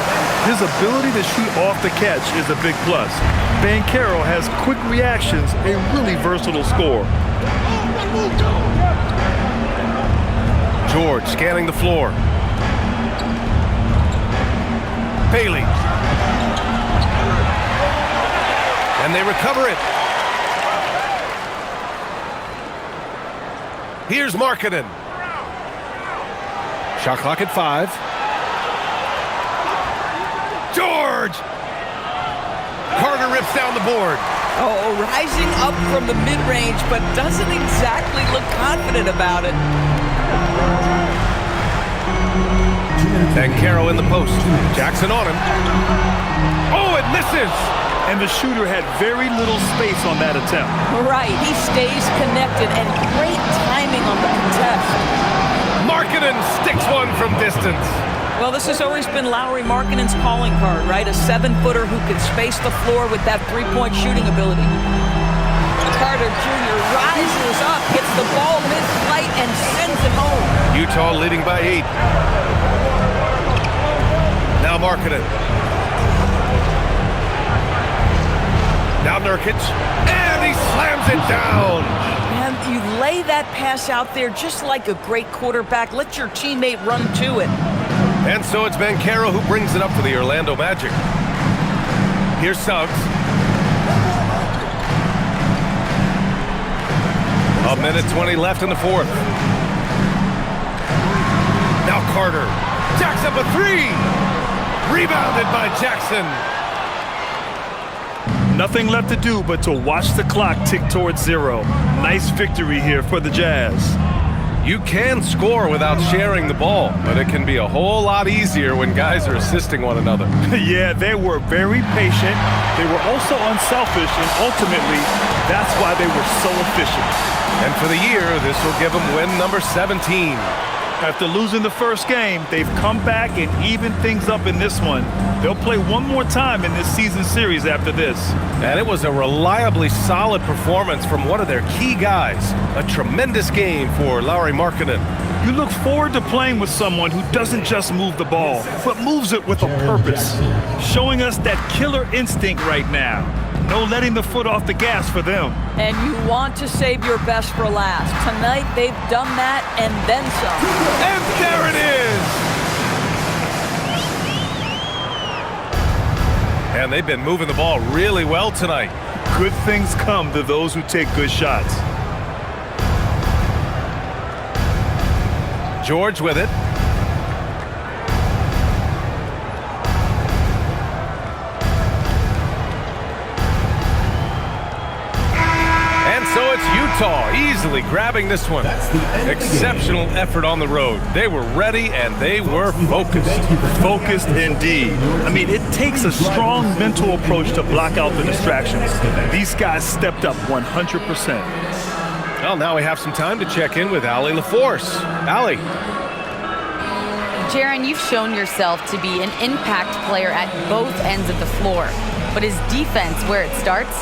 A: His ability to shoot off the catch is a big plus. Caro has quick reactions, a really versatile scorer.
C: George scanning the floor. Bailey. And they recover it. Here's Markkanen. Shot clock at 5. George! Carter rips down the board.
E: Oh, rising up from the mid-range, but doesn't exactly look confident about it.
C: And Caro in the post. Jackson on him. Oh, it misses!
A: And the shooter had very little space on that attempt.
E: Right, he stays connected, and great timing on the contest.
C: Markkanen sticks one from distance.
E: Well, this has always been Lauri Markkanen's calling card, right? A 7-footer who can space the floor with that 3-point shooting ability. Carter Jr. rises up, gets the ball mid-flight, and sends it home.
C: Utah leading by 8. Now Markkanen. Now Nurkic, and he slams it down.
E: And you lay that pass out there just like a great quarterback. Let your teammate run to it.
C: And so it's Caro who brings it up for the Orlando Magic. Here's Suggs. A minute 20 left in the 4th. Now Carter jacks up a 3. Rebounded by Jackson.
A: Nothing left to do but to watch the clock tick towards 0. Nice victory here for the Jazz.
C: You can score without sharing the ball, but it can be a whole lot easier when guys are assisting one another.
A: Yeah, they were very patient. They were also unselfish, and ultimately, that's why they were so efficient.
C: And for the year, this will give them win number 17.
A: After losing the first game, they've come back and evened things up in this one. They'll play one more time in this season series after this.
C: And it was a reliably solid performance from one of their key guys. A tremendous game for Lauri Markkanen.
A: You look forward to playing with someone who doesn't just move the ball, but moves it with a purpose, showing us that killer instinct right now. No letting the foot off the gas for them.
E: And you want to save your best for last. Tonight, they've done that and then some.
C: And there it is! And they've been moving the ball really well tonight.
A: Good things come to those who take good shots.
C: George with it. And so it's Utah easily grabbing this one. Exceptional effort on the road. They were ready and they were focused.
A: Focused indeed. I mean, it takes a strong mental approach to block out the distractions. These guys stepped up 100%.
C: Well, now we have some time to check in with Allie LaForce. Allie.
D: Jaren, you've shown yourself to be an impact player at both ends of the floor. But is defense where it starts?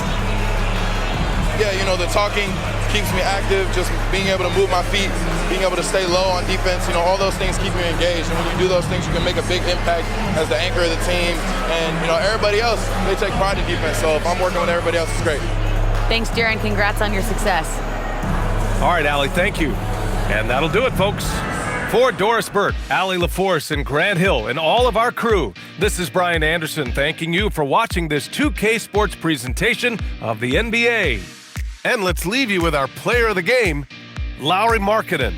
K: Yeah, you know, the talking keeps me active, just being able to move my feet, being able to stay low on defense, you know, all those things keep you engaged. And when you do those things, you can make a big impact as the anchor of the team. And, you know, everybody else, they take pride in defense. So if I'm working with everybody else, it's great.
D: Thanks, Jaren. Congrats on your success.
C: All right, Allie, thank you. And that'll do it, folks. For Doris Burke, Allie LaForce, and Grant Hill, and all of our crew, this is Brian Anderson thanking you for watching this 2K Sports presentation of the NBA. And let's leave you with our player of the game, Lauri Markkanen.